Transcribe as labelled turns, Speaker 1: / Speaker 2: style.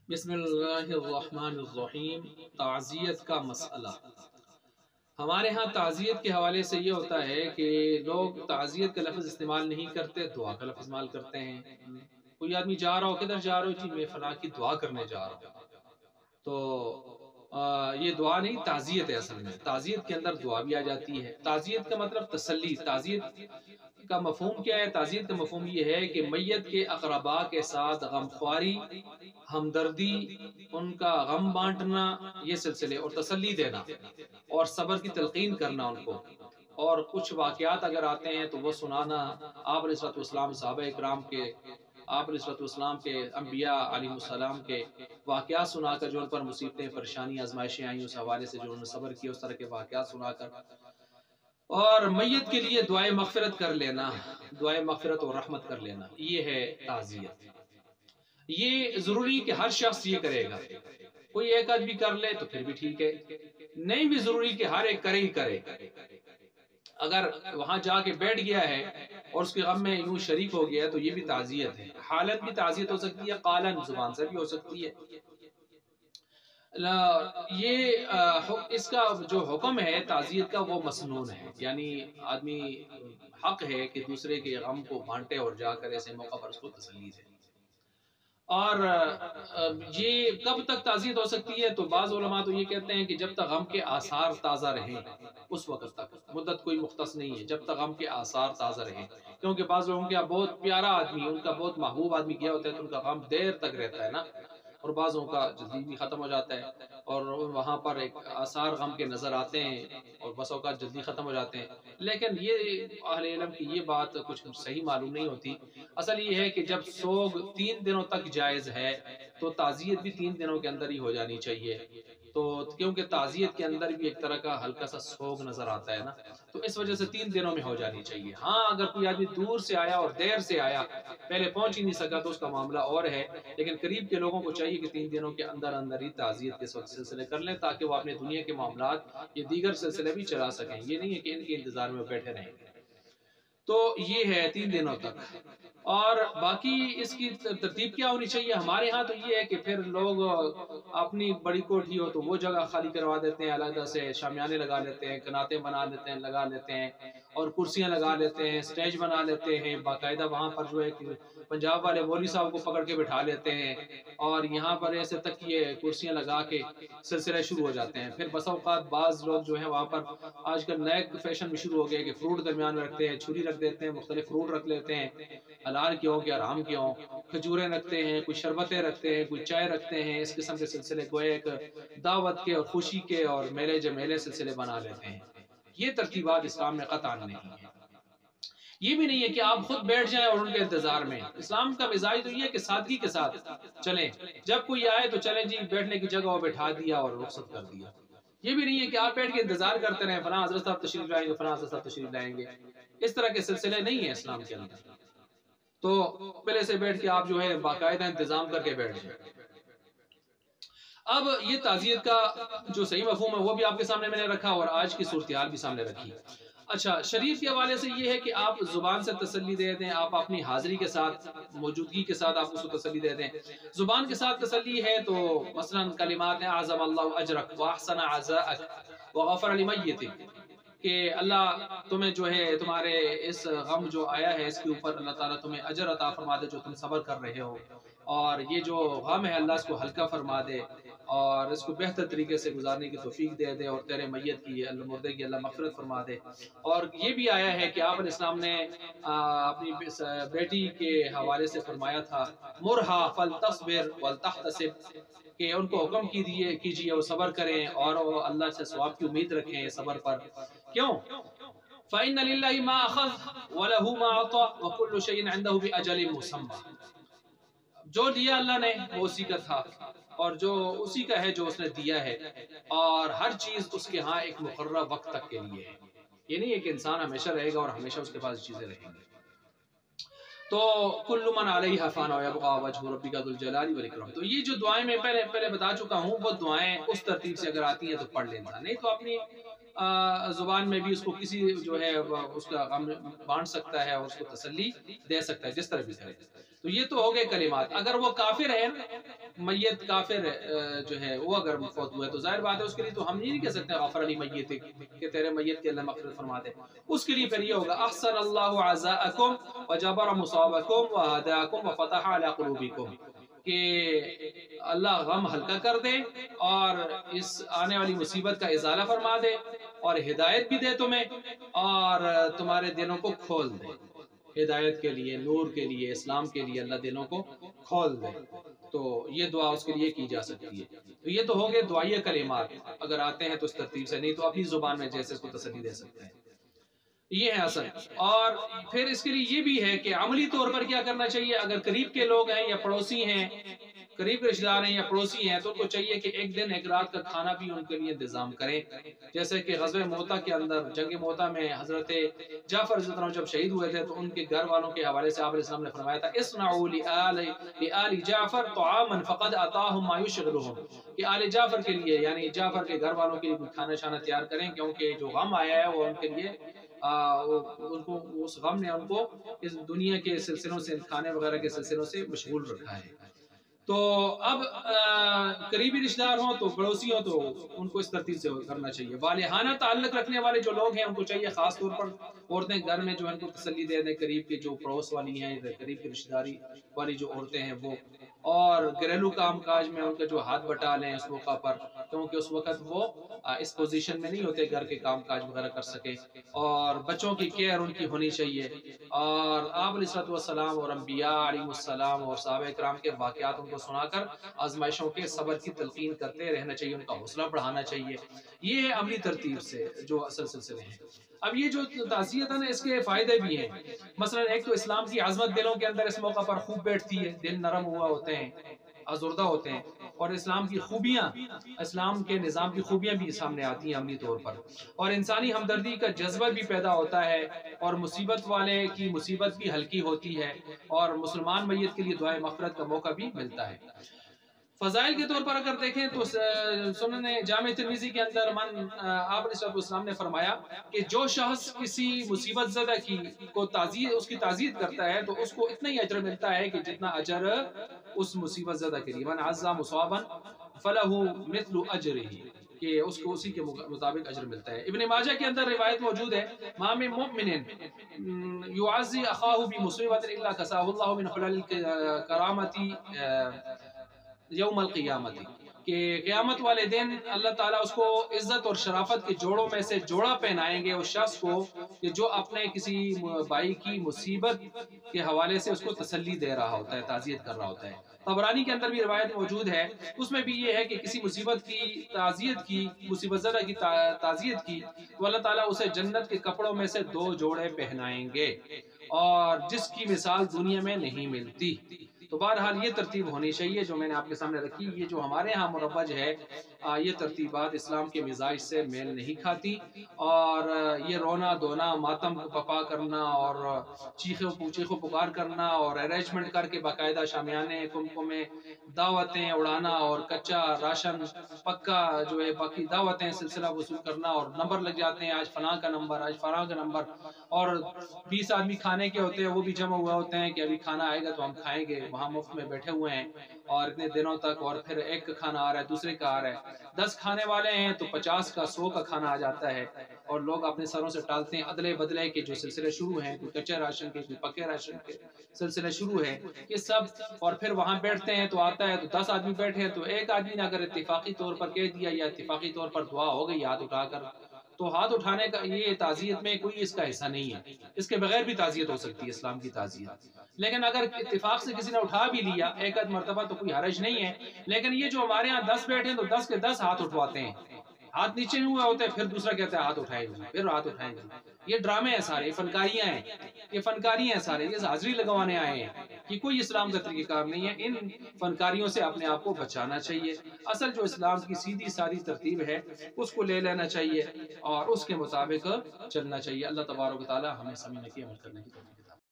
Speaker 1: بسم اللہ الرحمن الرحیم۔ تعزیت کا مسئلہ ہمارے ہاں تعزیت کے حوالے سے یہ ہوتا ہے کہ لوگ تعزیت کا لفظ استعمال نہیں کرتے، دعا کا لفظ استعمال کرتے ہیں۔ کوئی آدمی جا رہا ہو، کدھر جا رہا ہو؟ جی میں فلاں کی دعا کرنے جا رہا ہوں، تو یہ دعا نہیں، تعزیت ہے اصل میں۔ تعزیت کے اندر دعا بھی آ جاتی ہے۔ تعزیت کا مطلب تسلی۔ تعزیت کا مفہوم کیا ہے؟ تعزیت کا مفہوم یہ ہے کہ میت کے اقرباء کے ساتھ غمخواری، ہمدردی، ان کا غم بانٹنا، یہ سلسلے، اور تسلی دینا اور صبر کی تلقین کرنا ان کو، اور کچھ واقعات اگر آتے ہیں تو وہ سنانا۔ آپ علیہ السلام، صحابہ اکرام کے، آپ علیہ السلام کے، انبیاء علیہ السلام کے واقعات سنا کر، جو ان پر مصیبتیں، پریشانی، آزمائشیں آئیں، اس حوالے سے جو انہوں نے صبر کیا، اس طرح کے واقعات سنا کر، اور میت کے لیے دعائے مغفرت کر لینا، دعائے مغفرت اور رحمت کر لینا، یہ ہے تعزیت۔ یہ ضروری کہ ہر شخص یہ کرے گا، کوئی ایک آدمی کر لے تو پھر بھی ٹھیک ہے، نہیں بھی ضروری کہ ہر ایک کرے ہی کرے۔ اگر وہاں جا کے بیٹھ گیا ہے اور اس کے غم میں یوں شریک ہو گیا ہے تو یہ بھی تعزیت ہے۔ حالت بھی تعزیت ہو سکتی ہے، قالن زبان سے بھی ہو سکتی ہے۔ اس کا جو حکم ہے تعزیت کا، وہ مسنون ہے، یعنی آدمی حق ہے کہ دوسرے کے غم کو بانٹے اور جا کر ایسے موقع پر اس کو تسلی دے۔ اور یہ کب تک تعزیت ہو سکتی ہے؟ تو بعض علماء تو یہ کہتے ہیں کہ جب تک غم کے آثار تازہ رہیں، اس وقت تک، مدت کوئی مختص نہیں ہے، جب تک غم کے آثار تازہ رہیں۔ کیونکہ بعض لوگوں کے بہت پیارا آدمی، ان کا بہت محبوب آدمی گیا ہوتا ہے تو ان کا غم دیر تک رہتا ہے نا، اور بعضوں کا جلدی بھی ختم ہو جاتا ہے، اور وہاں پر ایک آثار غم کے نظر آتے ہیں اور بس اوقات جلدی ختم ہو جاتے ہیں۔ لیکن یہ اہل علم کی یہ بات کچھ صحیح معلوم نہیں ہوتی۔ اصل یہ ہے کہ جب سوگ 3 دنوں تک جائز ہے تو تعزیت بھی 3 دنوں کے اندر ہی ہو جانی چاہیے، تو کیونکہ تعزیت کے اندر بھی ایک طرح کا ہلکا سا سوگ نظر آتا ہے نا، تو اس وجہ سے 3 دنوں میں ہو جانی چاہیے۔ ہاں اگر کوئی آدمی دور سے آیا اور دیر سے آیا، پہلے پہنچ ہی نہیں سکا، تو اس کا معاملہ اور ہے، لیکن قریب کے لوگوں کو چاہیے کہ 3 دنوں کے اندر اندر ہی تعزیت کے سلسلے کر لیں، تاکہ وہ اپنے دنیا کے معاملات، یہ دیگر سلسلے بھی چلا سکیں۔ یہ نہیں ہے کہ ان کے انتظار میں بیٹھے رہیں گے۔ تو یہ ہے 3 دنوں تک۔ اور باقی اس کی ترتیب کیا ہونی چاہیے؟ ہمارے ہاں تو یہ ہے کہ پھر لوگ اپنی بڑی کوٹھی ہو تو وہ جگہ خالی کروا دیتے ہیں، علیحدہ سے شامیانے لگا لیتے ہیں، کناتیں بنا لیتے ہیں، لگا لیتے ہیں، اور کرسیاں لگا لیتے ہیں، سٹیج بنا لیتے ہیں باقاعدہ۔ وہاں پر جو ہے کہ پنجاب والے مولوی صاحب کو پکڑ کے بٹھا لیتے ہیں، اور یہاں پر ایسے تک یہ کرسیاں لگا کے سلسلے شروع ہو جاتے ہیں۔ پھر بسا اوقات بعض لوگ جو ہیں وہاں پر، آج کل نئے فیشن بھی شروع ہو گیا کہ فروٹ درمیان میں رکھتے ہیں، چھری رکھ دیتے ہیں، مختلف فروٹ رکھ لیتے ہیں، حلال کے ہوں کہ حرام کے ہوں، کھجوریں رکھتے ہیں، کوئی شربتیں رکھتے ہیں، کوئی چائے رکھتے ہیں، اس قسم کے سلسلے گویا ایک دعوت کے اور خوشی کے اور میلے جمیلے سلسلے بنا لیتے ہیں۔ یہ ترتیبات اسلام میں قطعاً نہیں ہیں۔ یہ بھی نہیں ہے کہ آپ خود بیٹھ جائیں اور ان کے انتظار میں۔ اسلام کا مزاج تو یہ ہے کہ سادگی کے ساتھ چلیں، جب کوئی آئے تو چلیں جی، بیٹھنے کی جگہ وہ بٹھا دیا اور رخصت کر دیا۔ یہ بھی نہیں ہے کہ آپ بیٹھ کے انتظار کرتے رہیں، فلاں حضرت صاحب تشریف لائیں گے، فلاں حضرت صاحب تشریف لائیں گے۔ اس طرح کے سلسلے نہیں ہیں اسلام کے اندر۔ تو پہلے سے بیٹھ کے آپ جو ہے باقاعدہ انتظام کر کے بیٹھ جائیں۔ اب یہ تعزیت کا جو صحیح مفہوم ہے وہ بھی آپ کے سامنے میں نے رکھا، اور آج کی صورتحال بھی سامنے رکھی۔ اچھا، شریعت کے حوالے سے یہ ہے کہ آپ زبان سے تسلی دے دیں، آپ اپنی حاضری کے ساتھ، موجودگی کے ساتھ آپ اس کو تسلی دے دیں۔ زبان کے ساتھ تسلی ہے تو مثلا کلمات ہیں، اعظم اللہ اجرک واحسن عزاءک وغفر لمیتک، کہ اللہ تمہیں جو ہے تمہارے اس غم جو آیا ہے اس کے اوپر اللہ تعالیٰ تمہیں اجر عطا فرما دے جو تم صبر کر رہے ہو، اور یہ جو غم ہے اللہ اس کو ہلکا فرما دے اور اس کو بہتر طریقے سے گزارنے کی توفیق دے دے، اور تیرے میت کی، اللہ مردے کی اللہ مغفرت فرما دے۔ اور یہ بھی آیا ہے کہ آپ علیہ السلام نے اپنی بیٹی کے حوالے سے فرمایا تھا، مرہا فلتصبر ولتحتسب، کہ ان کو حکم کیجئے وہ صبر کریں اور وہ اللہ سے ثواب کی امید رکھیں صبر پر۔ کیوں؟ فَإِنَّ لِلَّهِ مَا أَخَذَ وَلَهُ مَا أَعْطَى وَكُلُّ شَيْءٍ عِندَهُ بِأَجَلٍ مُّسَمًّى، جو دیا اللہ نے وہ اسی کا تھا، اور جو اسی کا ہے جو اس نے دیا ہے، اور ہر چیز اس کے ہاں ایک مقررہ وقت تک کے لیے ہے۔ یہ نہیں ہے کہ انسان ہمیشہ رہے گا اور ہمیشہ اس کے پاس چیزیں رہیں گی۔ تو کل من علیہ فان ویبقى وجہ ربک ذو الجلال والاکرام، تو یہ جو دعائیں میں پہلے بتا چکا ہوں، وہ دعائیں اس ترتیب سے اگر آتی ہیں تو پڑھ لینا، نہیں تو اپنی زبان میں بھی اس کو کسی جو ہے اس کا غم بانٹ سکتا ہے اور اس کو تسلی دے سکتا ہے، جس طرح بھی کرے۔ تو یہ تو ہو گئے کلمات۔ اگر وہ کافر ہے، میت کافر جو ہے وہ اگر فوت ہوا ہے تو ظاہر بات ہے اس کے لیے تو ہم یہ نہیں کہہ سکتے غفر علی میت کہ تیرے میت کے اللہ مغفرت فرما دے۔ اس کے لیے پھر یہ ہوگا احسن اللہ عزاءکم وجبر مصابکم وہداکم وفتح علی قلوبکم، کہ اللہ غم ہلکا کر دے اور اس آنے والی مصیبت کا ازالہ فرما دے اور ہدایت بھی دے تمہیں اور تمہارے دلوں کو کھول دے، ہدایت کے لیے، نور کے لیے، اسلام کے لیے اللہ دلوں کو کھول دے۔ تو یہ دعا اس کے لیے کی جا سکتی ہے۔ تو یہ تو ہو گئے دعائیہ کلمات، اگر آتے ہیں تو اس ترتیب سے، نہیں تو اپنی زبان میں جیسے اس کو تسلی دے سکتے ہیں۔ یہ ہے اصل۔ اور پھر اس کے لیے یہ بھی ہے کہ عملی طور پر کیا کرنا چاہیے، اگر قریب کے لوگ ہیں یا پڑوسی ہیں، قریب کے رشتہ دار ہیں یا پڑوسی ہیں، تو ان کو چاہیے کہ ایک دن ایک رات کا کھانا بھی ان کے لیے انتظام کریں۔ جیسے کہ غزوہ موتا کے اندر، جنگ موتا میں حضرت جعفر رضی اللہ عنہ جب شہید ہوئے تھے تو ان کے گھر والوں کے حوالے سے آپ علیہ السلام نے فرمایا تھا اصنعوا لآل جعفر طعاما فقد اطاهم ما يشغلهم، کہ آل جعفر کے لیے یعنی جعفر کے گھر والوں کے لیے کھانا شانا تیار کریں، کیونکہ جو غم آیا ہے وہ ان کے لیے ان کو اس غم نے ان کو اس دنیا کے سلسلوں سے، کھانے وغیرہ کے سلسلوں سے مشغول رکھا ہے۔ تو اب قریبی رشتہ دار ہوں تو پڑوسی ہوں تو ان کو اس ترتیب سے کرنا چاہیے۔ والہانہ تعلق رکھنے والے جو لوگ ہیں ان کو چاہیے خاص طور پر عورتیں گھر میں جو ان کو تسلی دے دیں، قریب کے جو پڑوس والی ہیں، قریب کی رشتہ داری والی جو عورتیں ہیں وہ، اور گھریلو کام کاج میں ان کا جو ہاتھ بٹا لیں اس موقع پر، کیونکہ اس وقت وہ اس پوزیشن میں نہیں ہوتے گھر کے کام کاج وغیرہ کر سکے، اور بچوں کی کیئر ان کی ہونی چاہیے۔ اور آپ علیہ السلام اور انبیاء علیہ السلام اور صحابہ کرام کے واقعات ان کو سنا کر آزمائشوں کے صبر کی تلقین کرتے رہنا چاہیے، ان کا حوصلہ بڑھانا چاہیے۔ یہ ہے عملی ترتیب سے جو اصل سلسلے ہیں۔ اب یہ جو تعزیت ہے نا، اس کے فائدے بھی ہیں۔ مثلا ایک تو اسلام کی عظمت دلوں کے اندر اس موقع پر خوب بیٹھتی ہے، دل نرم ہوا ہوتے ہیں، آزردہ ہوتے ہیں، اور اسلام کی خوبیاں، اسلام کے نظام کی خوبیاں بھی سامنے آتی ہیں عملی طور پر، اور انسانی ہمدردی کا جذبہ بھی پیدا ہوتا ہے، اور مصیبت والے کی مصیبت بھی ہلکی ہوتی ہے، اور مسلمان میت کے لیے دعائے مغفرت کا موقع بھی ملتا ہے۔ فضائل کے طور پر اگر دیکھیں تو سنن جامع ترمذی کے اندر آپ علیہ السلام نے فرمایا کہ جو شخص کسی مصیبت زدہ کی کو اس کی تعزیت کرتا ہے تو اس کو اتنا ہی اجر ملتا ہے کہ جتنا اجر اس مصیبت زدہ کے لیے، من عزا مصابا فلہ مثل اجرہ، کہ اس کو اسی کے مطابق اجر ملتا ہے۔ ابن ماجہ کے اندر روایت موجود ہے، ما من مؤمن یعزی اخاہ بمصیبت الا کساہ اللہ من حلل الکرامت یوم القیامت، کہ قیامت والے دن اللہ تعالیٰ اس کو عزت اور شرافت کے جوڑوں میں سے جوڑا پہنائیں گے اس شخص کو کہ جو اپنے کسی بھائی کی مصیبت کے حوالے سے اس کو تسلی دے رہا ہوتا ہے، تعزیت کر رہا ہوتا ہے۔ طبرانی کے اندر بھی روایت موجود ہے، اس میں بھی یہ ہے کہ کسی مصیبت کی تعزیت کی، مصیبت زدہ کی تعزیت کی تو اللہ تعالیٰ اسے جنت کے کپڑوں میں سے 2 جوڑے پہنائیں گے، اور جس کی مثال دنیا میں نہیں ملتی۔ تو بہرحال یہ ترتیب ہونی چاہیے جو میں نے آپ کے سامنے رکھی۔ یہ جو ہمارے ہاں مروج ہے، یہ ترتیبات اسلام کے مزاج سے میل نہیں کھاتی، اور یہ رونا دھونا، ماتم پپا کرنا، اور چیخو پکار کرنا، اور ارینجمنٹ کر کے باقاعدہ شامیانے کمکمے دعوتیں اڑانا، اور کچا راشن پکا جو ہے باقی دعوتیں سلسلہ وصول کرنا، اور نمبر لگ جاتے ہیں، آج فلاں کا نمبر، آج فلاں کا نمبر، اور 20 آدمی کھانے کے ہوتے ہیں، وہ بھی جمع ہوا ہوتے ہیں کہ ابھی کھانا آئے گا تو ہم کھائیں گے، وہاں مفت میں بیٹھے ہوئے ہیں اور اتنے دنوں تک، اور پھر ایک کا کھانا آ رہا ہے، دوسرے کا آ رہا ہے، 10 کھانے والے ہیں تو 50 کا 100 کا کھانا آ جاتا ہے، اور لوگ اپنے سروں سے ٹالتے ہیں ادلے بدلے کے جو سلسلے شروع ہیں، کوئی کچے راشن کے، کوئی پکے راشن کے سلسلے شروع ہے، یہ سب، اور پھر وہاں بیٹھتے ہیں تو آتا ہے تو 10 آدمی بیٹھے ہیں تو ایک آدمی نے اگر اتفاقی طور پر کہہ دیا یا اتفاقی طور پر دعا ہو گئی ہاتھ اٹھا کر، تو ہاتھ اٹھانے کا یہ تعزیت میں کوئی اس کا حصہ نہیں ہے، اس کے بغیر بھی تعزیت ہو سکتی ہے اسلام کی تعزیت۔ لیکن اگر اتفاق سے کسی نے اٹھا بھی لیا ایک آدھ مرتبہ تو کوئی حرج نہیں ہے، لیکن یہ جو ہمارے ہاں 10 بیٹھے ہیں تو 10 کے 10 ہاتھ اٹھواتے ہیں، ہاتھ نیچے ہوئے ہوتے ہیں، پھر دوسرا کہتا ہے ہاتھ اٹھائیں گے، پھر ہاتھ اٹھائیں گے۔ یہ ڈرامے ہیں سارے، یہ فنکاریاں ہیں، یہ فنکاری ہیں سارے، یہ حاضری لگوانے آئے ہیں، یہ کوئی اسلام کا طریقہ کار نہیں ہے۔ ان فنکاریوں سے اپنے آپ کو بچانا چاہیے۔ اصل جو اسلام کی سیدھی ساری ترتیب ہے اس کو لے لینا چاہیے اور اس کے مطابق چلنا چاہیے۔ اللہ تبارک و تعالی ہمیں سمجھنے کی عمل کرنے کی توفیق دے۔